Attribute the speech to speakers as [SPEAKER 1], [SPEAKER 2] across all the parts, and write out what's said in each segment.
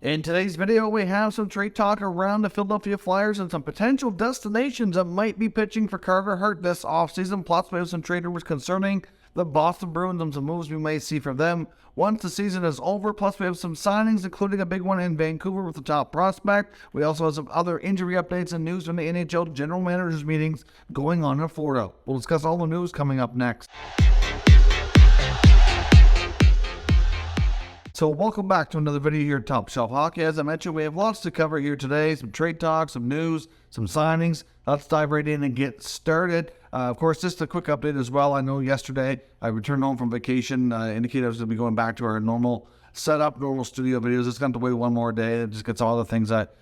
[SPEAKER 1] In today's video, we have some trade talk around the Philadelphia Flyers and some potential destinations that might be pitching for Carter Hart this offseason. Plus, we have some trade rumors concerning the Boston Bruins and some moves we may see from them once the season is over. Plus, we have some signings, including a big one in Vancouver with the top prospect. We also have some other injury updates and news from the NHL general managers meetings going on in Florida. We'll discuss all the news coming up next. So welcome back to another video here at Top Shelf Hockey. As I mentioned, we have lots to cover here today. Some trade talk, some news, some signings. Let's dive right in and get started. Of course, just a quick update as well. I know yesterday I returned home from vacation. Indicated I was going to be going back to our normal setup, normal studio videos. It's going to wait one more day. It just gets all the things that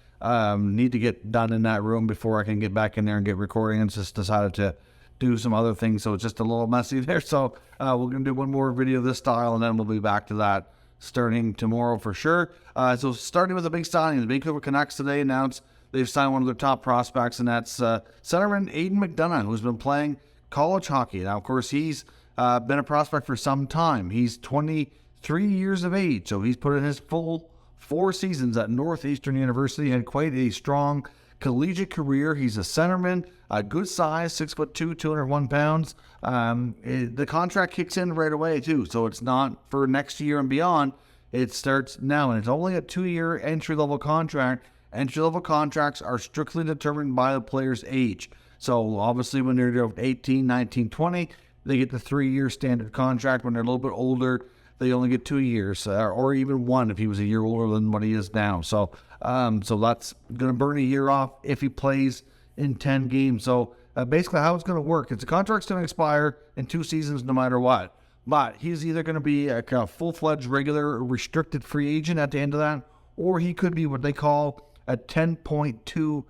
[SPEAKER 1] need to get done in that room before I can get back in there and get recording. And just decided to do some other things, so it's just a little messy there. So we're going to do one more video of this style, and then we'll be back to that starting tomorrow for sure. So starting with a big signing, the Vancouver Canucks today announced they've signed one of their top prospects, and that's centerman Aidan McDonough, who's been playing college hockey. Now, of course, he's been a prospect for some time. He's 23 years of age, so he's put in his full 4 seasons at Northeastern University, had quite a strong collegiate career. He's a centerman, a good size, 6'2", 201 pounds. The contract kicks in right away too, so it's not for next year and beyond. It starts now, and it's only a 2-year entry-level contract. Entry-level contracts are strictly determined by the player's age. So obviously when they're 18, 19, 20, they get the 3-year standard contract. When they're a little bit older, they only get 2 years, or even 1 if he was a year older than what he is now. So that's going to burn a year off if he plays in 10 games. So basically how it's going to work is the contract's going to expire in 2 seasons no matter what. But he's either going to be a full-fledged regular restricted free agent at the end of that, or he could be what they call a 10.2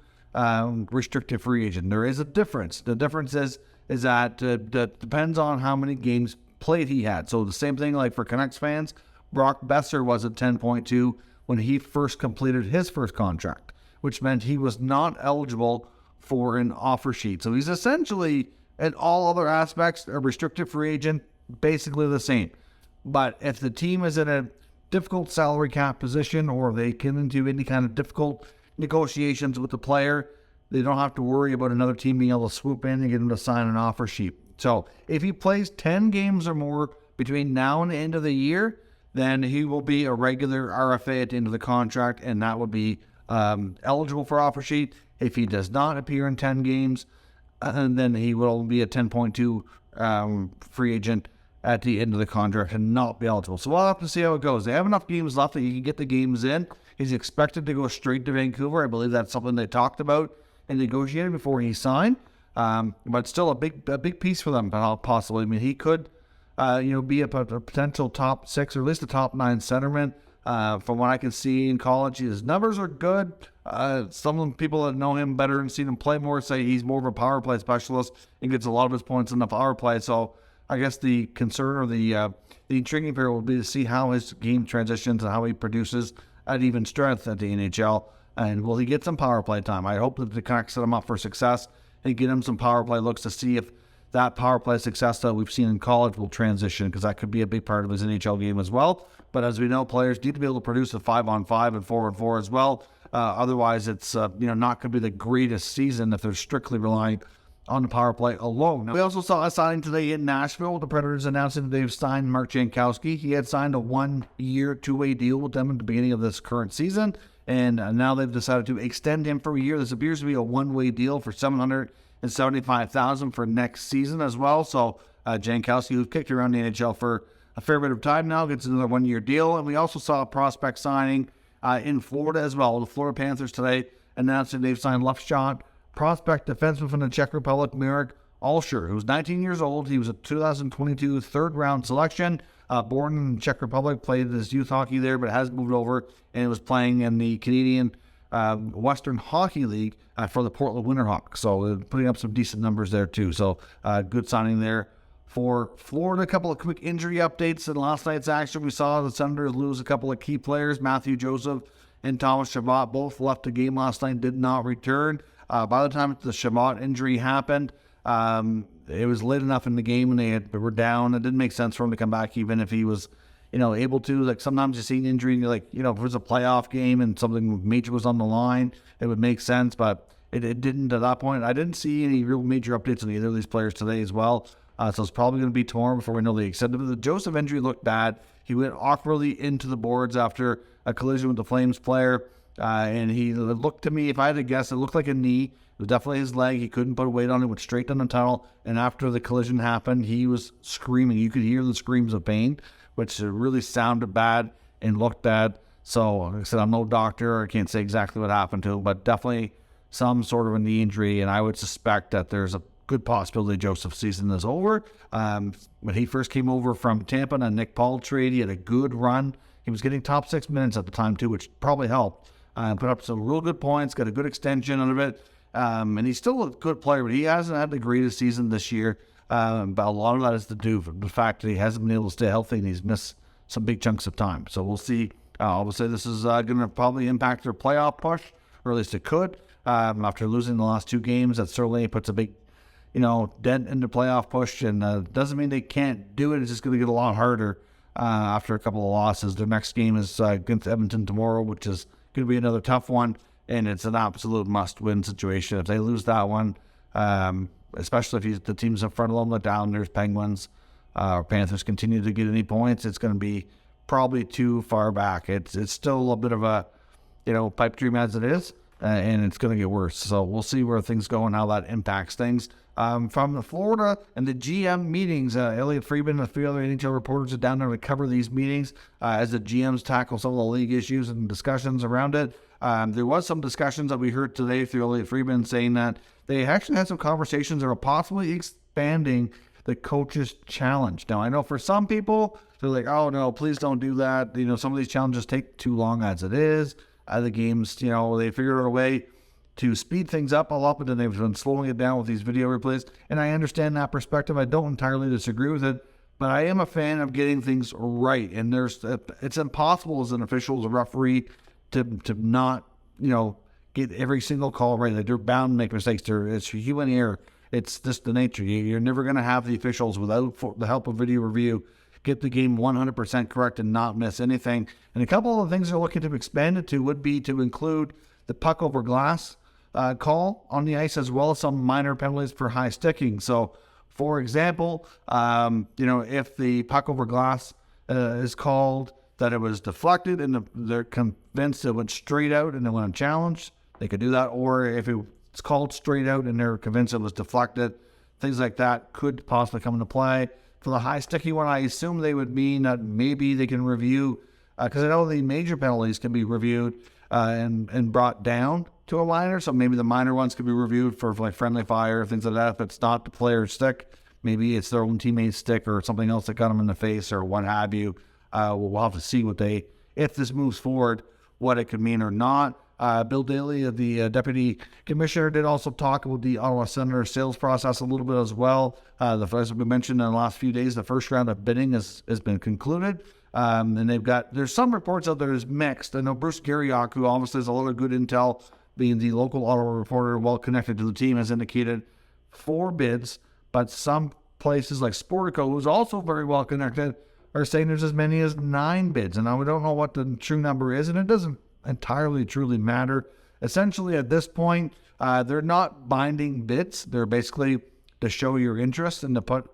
[SPEAKER 1] restricted free agent. There is a difference. The difference is that depends on how many games played he had. So the same thing like for Canucks fans, Brock Besser was at 10.2 when he first completed his first contract, which meant he was not eligible for an offer sheet. So he's essentially, in all other aspects, a restricted free agent, basically the same. But if the team is in a difficult salary cap position, or they get into any kind of difficult negotiations with the player, they don't have to worry about another team being able to swoop in and get him to sign an offer sheet. So if he plays 10 games or more between now and the end of the year, then he will be a regular RFA at the end of the contract, and that would be eligible for offer sheet. If he does not appear in 10 games, then he will be a 10.2 free agent at the end of the contract and not be eligible. So we'll have to see how it goes. They have enough games left that he can get the games in. He's expected to go straight to Vancouver. I believe that's something they talked about and negotiated before he signed. But still a big piece for them, possibly. I mean, he could be a potential top 6 or at least a top 9 centerman. From what I can see in college, his numbers are good. Some people that know him better and seen him play more say he's more of a power play specialist and gets a lot of his points in the power play. So I guess the concern or the intriguing part will be to see how his game transitions and how he produces at even strength at the NHL. And will he get some power play time? I hope that the Canucks set him up for success and get him some power play looks to see if that power play success that we've seen in college will transition, because that could be a big part of his NHL game as well. But as we know, players need to be able to produce a 5-on-5 and 4-on-4 as well. Otherwise, it's not going to be the greatest season if they're strictly relying on the power play alone. Now, we also saw a signing today in Nashville. The Predators announcing that they've signed Mark Jankowski. He had signed a 1-year, 2-way deal with them at the beginning of this current season, and now they've decided to extend him for a year. This appears to be a 1-way deal for $775,000 for next season as well. So Jankowski, who's kicked around the NHL for a fair bit of time now, gets another 1-year deal. And we also saw a prospect signing in Florida as well. The Florida Panthers today announcing they've signed left shot prospect defenseman from the Czech Republic, Muriel, who's 19 years old. He was a 2022 third-round selection. Born in the Czech Republic, played his youth hockey there, but has moved over and was playing in the Canadian Western Hockey League for the Portland Winterhawks. So putting up some decent numbers there too. So good signing there for Florida. A couple of quick injury updates in last night's action. We saw the Senators lose a couple of key players. Matthew Joseph and Thomas Chabot both left the game last night, did not return. By the time the Chabot injury happened, it was late enough in the game and they were down. It didn't make sense for him to come back even if he was able to. Like sometimes you see an injury and you're like, if it was a playoff game and something major was on the line, it would make sense, but it didn't at that point. I didn't see any real major updates on either of these players today as well. So it's probably going to be tomorrow before we know the extent of it. The Joseph injury looked bad. He went awkwardly into the boards after a collision with the Flames player. And he looked to me, if I had to guess, it looked like a knee. It was definitely his leg. He couldn't put a weight on it. Went straight down the tunnel. And after the collision happened, he was screaming. You could hear the screams of pain, which really sounded bad and looked bad. So, like I said, I'm no doctor. I can't say exactly what happened to him, but definitely some sort of a knee injury. And I would suspect that there's a good possibility Joseph's season is over. When he first came over from Tampa on a Nick Paul trade, he had a good run. He was getting top 6 minutes at the time too, which probably helped. Put up some real good points, got a good extension out of it. And he's still a good player, but he hasn't had the greatest season this year. But a lot of that is to do with the fact that he hasn't been able to stay healthy and he's missed some big chunks of time. So we'll see. I would say this is going to probably impact their playoff push, or at least it could. After losing the last 2 games, that certainly puts a big dent in the playoff push, and doesn't mean they can't do it. It's just going to get a lot harder after a couple of losses. Their next game is against Edmonton tomorrow, which is going to be another tough one, and it's an absolute must-win situation. If they lose that one, especially if the teams in front of them, the Islanders, Penguins, or Panthers continue to get any points, it's going to be probably too far back. It's still a bit of a pipe dream as it is, and it's going to get worse. So we'll see where things go and how that impacts things. From the Florida and the GM meetings, Elliotte Friedman and a few other NHL reporters are down there to cover these meetings as the GMs tackle some of the league issues and discussions around it. There was some discussions that we heard today through Elliotte Friedman saying that they actually had some conversations that are possibly expanding the coach's challenge. Now, I know for some people, they're like, oh, no, please don't do that. Some of these challenges take too long as it is. The games, they figured out a way to speed things up a lot, but then they've been slowing it down with these video replays. And I understand that perspective. I don't entirely disagree with it, but I am a fan of getting things right. And it's impossible as an official, as a referee, to not, get every single call right. Like, they're bound to make mistakes. It's human error. It's just the nature. You're never going to have the officials, without the help of video review, get the game 100% correct and not miss anything. And a couple of the things they're looking to expand it to would be to include the puck over glass call on the ice, as well as some minor penalties for high sticking. So, for example, if the puck over glass is called that it was deflected and they're convinced it went straight out and they want to challenge, they could do that. Or if it's called straight out and they're convinced it was deflected, things like that could possibly come into play. For the high sticky one, I assume they would mean that maybe they can review, because I know the major penalties can be reviewed and brought down to a minor, so maybe the minor ones could be reviewed for like friendly fire, things like that. If it's not the player's stick, maybe it's their own teammate's stick or something else that got them in the face or what have you. We'll have to see if this moves forward, what it could mean or not. Bill Daly, the deputy commissioner, did also talk about the Ottawa Senators sales process a little bit as well. As we mentioned in the last few days, the first round of bidding has been concluded. And there's some reports out there is mixed. I know Bruce Garriock, who obviously has a lot of good intel, being the local Ottawa reporter well connected to the team, has indicated 4 bids, but some places like Sportico, who's also very well connected, are saying there's as many as 9 bids. And now we don't know what the true number is, and it doesn't entirely truly matter. Essentially, at this point, they're not binding bids. They're basically to show your interest and to put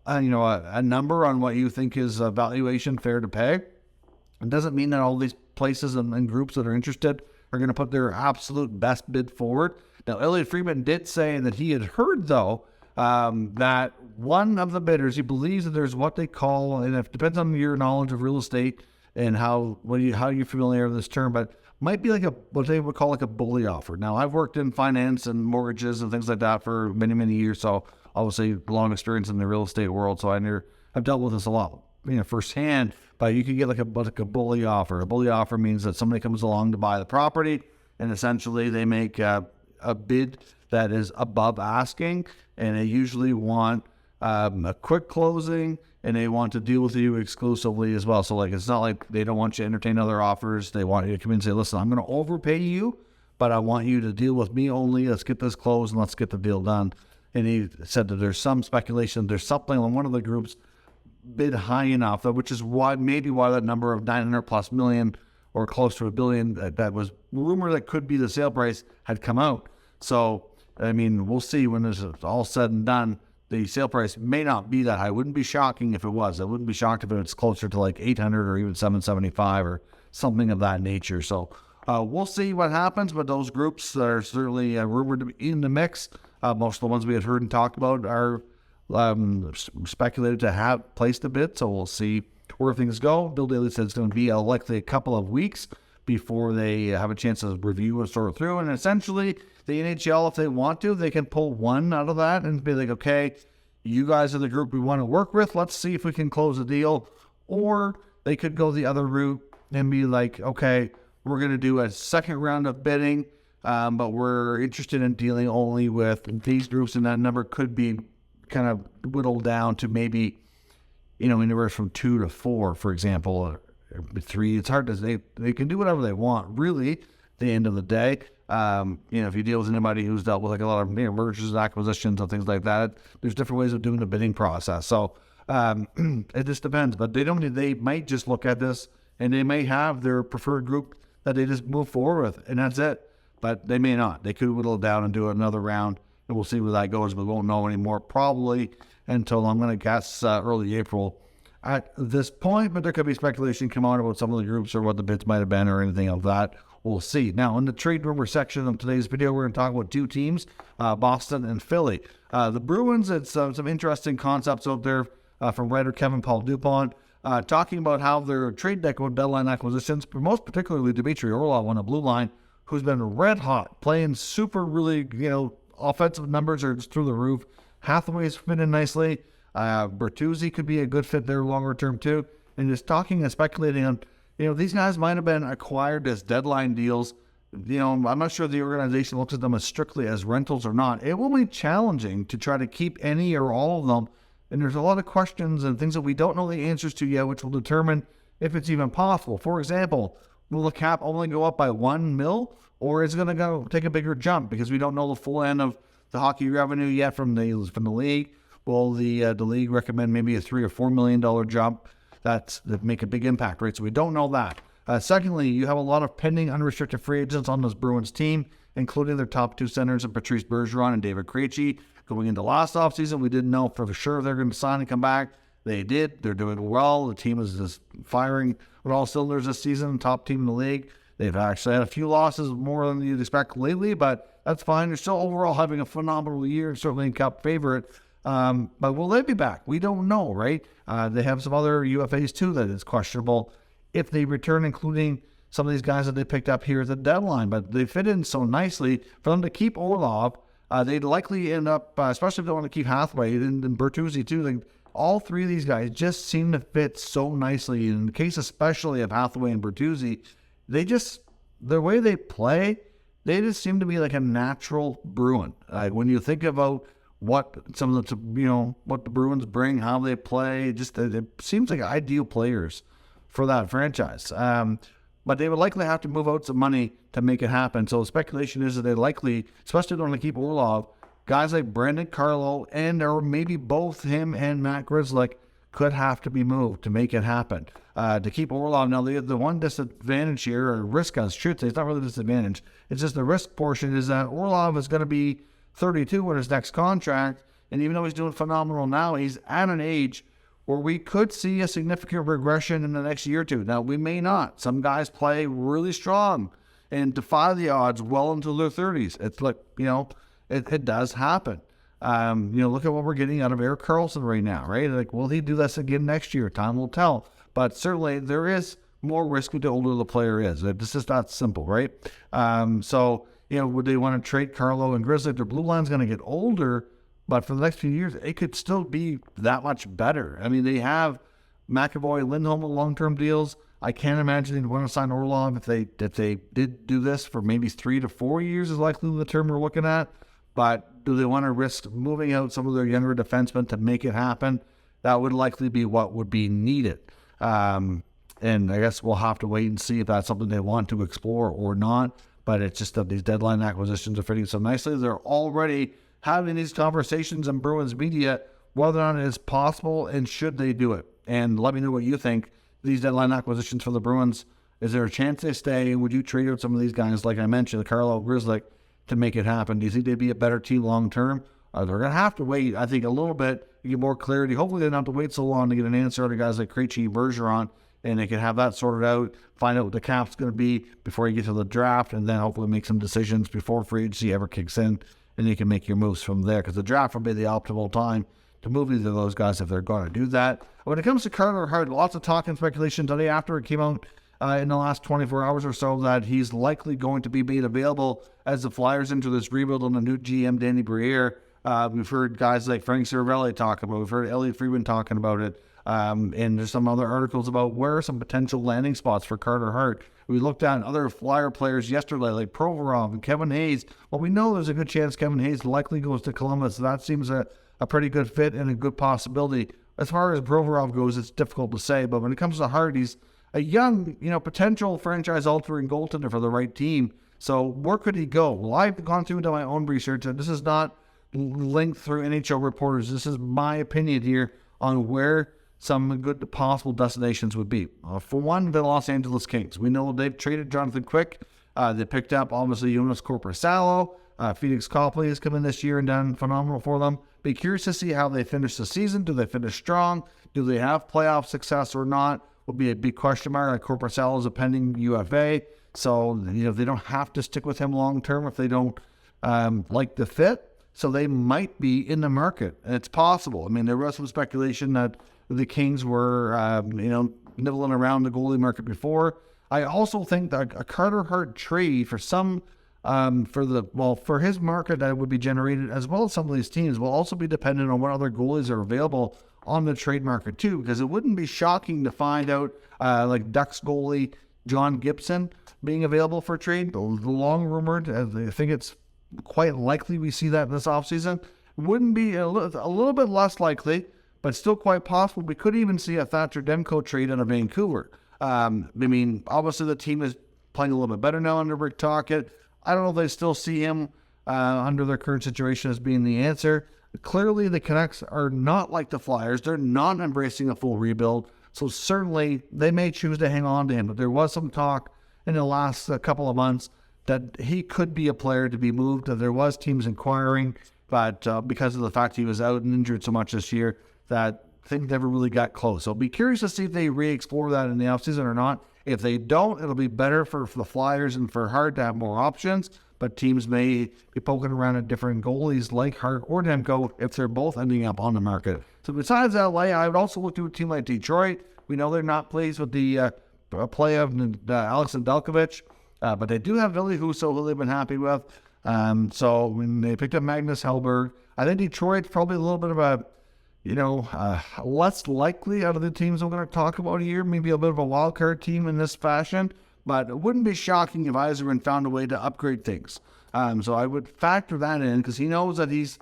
[SPEAKER 1] a number on what you think is a valuation fair to pay. It doesn't mean that all these places and groups that are interested are going to put their absolute best bid forward. Now, Elliotte Friedman did say that he had heard, though, that one of the bidders, he believes that there's what they call, and it depends on your knowledge of real estate and how you're familiar with this term, but might be like what they would call like a bully offer. Now, I've worked in finance and mortgages and things like that for many, many years, so obviously long experience in the real estate world, so I've dealt with this a lot, firsthand. But you can get like a bully offer. A bully offer means that somebody comes along to buy the property, and essentially they make a bid that is above asking, and they usually want a quick closing, and they want to deal with you exclusively as well. So like, it's not like they don't want you to entertain other offers. They want you to come in and say, listen, I'm going to overpay you, but I want you to deal with me only. Let's get this closed and let's get the deal done. And he said that there's some speculation, there's something on one of the groups bid high enough, which is why that number of 900 plus million or close to $1 billion that was rumor that could be the sale price had come out. So, I mean, we'll see when this is all said and done. The sale price may not be that high. It wouldn't be shocking if it was. I wouldn't be shocked if it's closer to like 800 or even 775 or something of that nature. So we'll see what happens, but those groups are certainly rumored to be in the mix. Most of the ones we had heard and talked about are speculated to have placed a bid, so we'll see where things go. Bill Daly said it's going to be likely a couple of weeks before they have a chance to review and sort through. And essentially, the NHL, if they want to, they can pull one out of that and be like, okay, you guys are the group we want to work with. Let's see if we can close a deal. Or they could go the other route and be like, okay, we're going to do a second round of bidding, but we're interested in dealing only with these groups, and that number could be kind of whittled down to maybe, anywhere from 2 to 4, for example, or 3. It's hard to say. They can do whatever they want, really, at the end of the day. If you deal with anybody who's dealt with like a lot of mergers and acquisitions and things like that, there's different ways of doing the bidding process. So it just depends. But they might just look at this and they may have their preferred group that they just move forward with, and that's it. But they may not. They could whittle it down and do another round, and we'll see where that goes. But we won't know anymore probably until, I'm going to guess, early April at this point. But there could be speculation come out about some of the groups or what the bids might have been or anything of that. We'll see. Now, in the trade rumor section of today's video, we're going to talk about 2 teams, Boston and Philly. The Bruins, it's some interesting concepts out there from writer Kevin Paul Dupont, talking about how their trade deadline acquisitions, but most particularly Dmitry Orlov on the blue line, who's been red hot, playing super really, offensive numbers are through the roof. Hathaway's fit in nicely. Bertuzzi could be a good fit there longer term too. And just talking and speculating on, these guys might have been acquired as deadline deals. I'm not sure the organization looks at them as strictly as rentals or not. It will be challenging to try to keep any or all of them. And there's a lot of questions and things that we don't know the answers to yet, which will determine if it's even possible. For example, will the cap only go up by $1 million, or is it going to go take a bigger jump because we don't know the full end of the hockey revenue yet from the league? Will the league recommend maybe a $3 or $4 million jump? That make a big impact, right? So we don't know that. Secondly, you have a lot of pending unrestricted free agents on this Bruins team, including their top 2 centers in Patrice Bergeron and David Krejci. Going into last offseason, we didn't know for sure they're going to sign and come back. They did. They're doing well. The team is just firing with all cylinders this season, top team in the league. They've actually had a few losses more than you'd expect lately, but that's fine. They're still overall having a phenomenal year, certainly a Cup favorite. But will they be back? We don't know, right? They have some other UFAs too that is questionable if they return, including some of these guys that they picked up here at the deadline. But they fit in so nicely. For them to keep Orlov, they'd likely end up, especially if they want to keep Hathaway and Bertuzzi too. All 3 of these guys just seem to fit so nicely. In the case especially of Hathaway and Bertuzzi, the way they play, they just seem to be like a natural Bruin. When you think about what some of the, what the Bruins bring, how they play, it seems like ideal players for that franchise. But they would likely have to move out some money to make it happen. So the speculation is that they likely, especially if they want to keep Orlov, guys like Brandon Carlo or maybe both him and Matt Grzelcyk could have to be moved to make it happen. To keep Orlov, now the one disadvantage here, or risk I should say, it's not really a disadvantage, it's just the risk portion is that Orlov is going to be 32 with his next contract, and even though he's doing phenomenal now, he's at an age where we could see a significant regression in the next year or 2. Now, we may not. Some guys play really strong and defy the odds well into their 30s. It's like, it does happen. Look at what we're getting out of Erik Karlsson right now, right? Like, will he do this again next year? Time will tell. But certainly there is more risk the older the player is. This is not simple, right? Would they want to trade Carlo and Grzelcyk? Their blue line's going to get older, but for the next few years, it could still be that much better. I mean, they have McAvoy, Lindholm with long-term deals. I can't imagine they'd want to sign Orlov if they did do this for maybe 3 to 4 years is likely the term we're looking at. But do they want to risk moving out some of their younger defensemen to make it happen? That would likely be what would be needed. And I guess we'll have to wait and see if that's something they want to explore or not. But it's just that these deadline acquisitions are fitting so nicely. They're already having these conversations in Bruins media whether or not it is possible and should they do it. And let me know what you think. These deadline acquisitions for the Bruins, is there a chance they stay? And would you trade out some of these guys, like I mentioned, the Carlo Grizzlick, to make it happen? Do you think they'd be a better team long term? They're going to have to wait, I think, a little bit to get more clarity. Hopefully they don't have to wait so long to get an answer out of guys like Krejci, Bergeron, and they can have that sorted out, find out what the cap's going to be before you get to the draft, and then hopefully make some decisions before free agency ever kicks in, and you can make your moves from there, because the draft will be the optimal time to move either of those guys if they're going to do that. When it comes to Carter Hart, lots of talk and speculation today after it came out in the last 24 hours or so that he's likely going to be made available as the Flyers enter this rebuild on the new GM, Danny Briere. We've heard guys like Frank Cervelli talk about it. We've heard Elliot Friedman talking about it. And there's some other articles about where are some potential landing spots for Carter Hart. We looked at other Flyer players yesterday, like Provorov and Kevin Hayes. Well, we know there's a good chance Kevin Hayes likely goes to Columbus. So that seems a pretty good fit and a good possibility. As far as Provorov goes, it's difficult to say. But when it comes to Hart, he's a young, potential franchise-altering goaltender for the right team. So where could he go? Well, I've gone through into my own research, and this is not linked through NHL reporters. This is my opinion here on where some good possible destinations would be. For one, the Los Angeles Kings. We know they've traded Jonathan Quick. They picked up, obviously, Jonas Corposalo. Felix Copley has come in this year and done phenomenal for them. Be curious to see how they finish the season. Do they finish strong? Do they have playoff success or not? Will be a big question mark. Like Corposalo is a pending UFA. So, they don't have to stick with him long term if they don't like the fit. So they might be in the market. And it's possible. I mean, there was some speculation that the Kings were, nibbling around the goalie market before. I also think that a Carter Hart trade for some, for his market that would be generated, as well as some of these teams, will also be dependent on what other goalies are available on the trade market too. Because it wouldn't be shocking to find out, like Ducks goalie John Gibson being available for trade. The long rumored, I think it's quite likely we see that this offseason. Wouldn't be a little bit less likely, but still quite possible. We could even see a Thatcher Demko trade out of Vancouver. Obviously the team is playing a little bit better now under Rick Tocchet. I don't know if they still see him under their current situation as being the answer. Clearly, the Canucks are not like the Flyers. They're not embracing a full rebuild. So certainly they may choose to hang on to him. But there was some talk in the last couple of months that he could be a player to be moved. There was teams inquiring, but because of the fact he was out and injured so much this year, that things never really got close. So be curious to see if they re-explore that in the offseason or not. If they don't, it'll be better for the Flyers and for Hart to have more options. But teams may be poking around at different goalies like Hart or Demko if they're both ending up on the market. So besides LA, I would also look to a team like Detroit. We know they're not pleased with the play of Alex Nedeljkovic, but they do have Ville Husso, who they've been happy with. So when they picked up Magnus Hellberg, I think Detroit's probably a little bit of a less likely out of the teams I'm going to talk about here, maybe a bit of a wild card team in this fashion, but it wouldn't be shocking if Yzerman found a way to upgrade things. So I would factor that in because he knows that he's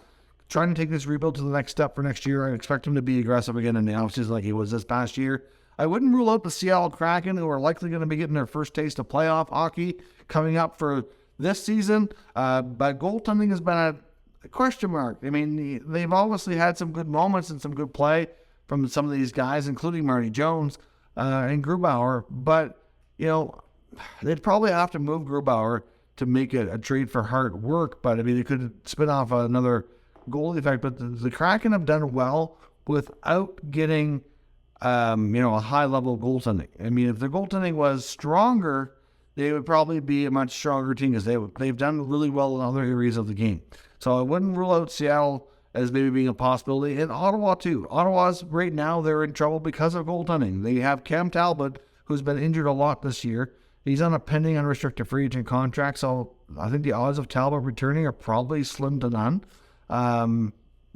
[SPEAKER 1] trying to take this rebuild to the next step for next year. I expect him to be aggressive again in the offseason like he was this past year. I wouldn't rule out the Seattle Kraken, who are likely going to be getting their first taste of playoff hockey coming up for this season, but goaltending has been a question mark. I mean, they've obviously had some good moments and some good play from some of these guys, including Marty Jones and Grubauer. But, they'd probably have to move Grubauer to make a trade for Hart work. But, they could spin off another goalie effect. But the Kraken have done well without getting, a high level of goaltending. If their goaltending was stronger, they would probably be a much stronger team because they've done really well in other areas of the game. So I wouldn't rule out Seattle as maybe being a possibility. And Ottawa, too. Ottawa's right now, they're in trouble because of goaltending. They have Cam Talbot, who's been injured a lot this year. He's on a pending unrestricted free agent contract, so I think the odds of Talbot returning are probably slim to none.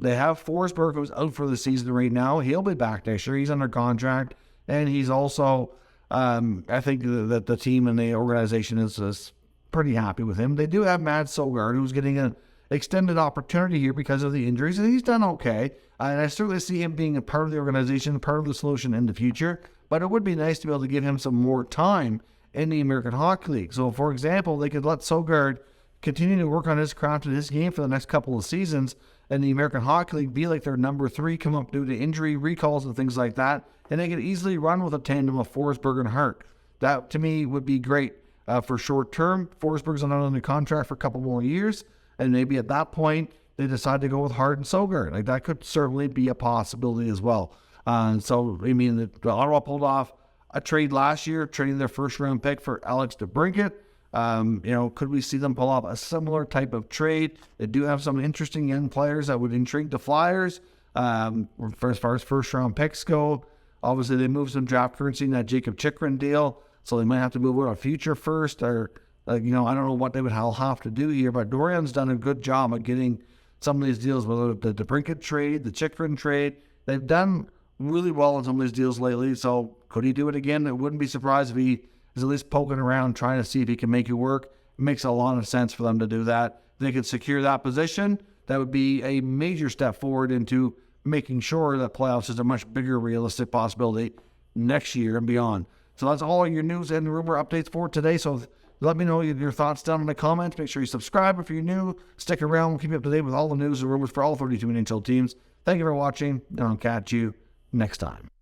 [SPEAKER 1] They have Forsberg, who's out for the season right now. He'll be back next year. He's under contract. And he's also, I think that the team and the organization is pretty happy with him. They do have Matt Sogard, who's getting an extended opportunity here because of the injuries, and he's done okay. And I certainly see him being a part of the organization, part of the solution in the future. But it would be nice to be able to give him some more time in the American Hockey League. So, for example, they could let Sogard continue to work on his craft and his game for the next couple of seasons in the American Hockey League be like their number 3, come up due to injury, recalls, and things like that, and they could easily run with a tandem of Forsberg and Hart. That, to me, would be great for short term. Forsberg's on under contract for a couple more years, and maybe at that point, they decide to go with Hart and Auger. Like, that could certainly be a possibility as well. So, I mean, the Ottawa pulled off a trade last year, trading their first-round pick for Alex DeBrincat. Could we see them pull off a similar type of trade? They do have some interesting young players that would intrigue the Flyers. As far as first-round picks go, obviously they moved some draft currency in that Jacob Chikrin deal, so they might have to move on a future first, or I don't know what they would have to do here. But Dorian's done a good job of getting some of these deals, whether the DeBrincat trade, the Chikrin trade. They've done really well on some of these deals lately. So could he do it again? I wouldn't be surprised if he is at least poking around, trying to see if he can make it work. It makes a lot of sense for them to do that. If they could secure that position, that would be a major step forward into making sure that playoffs is a much bigger realistic possibility next year and beyond. So that's all your news and rumor updates for today. So let me know your thoughts down in the comments. Make sure you subscribe if you're new. Stick around. We'll keep you up to date with all the news and rumors for all 32 NHL teams. Thank you for watching, and I'll catch you next time.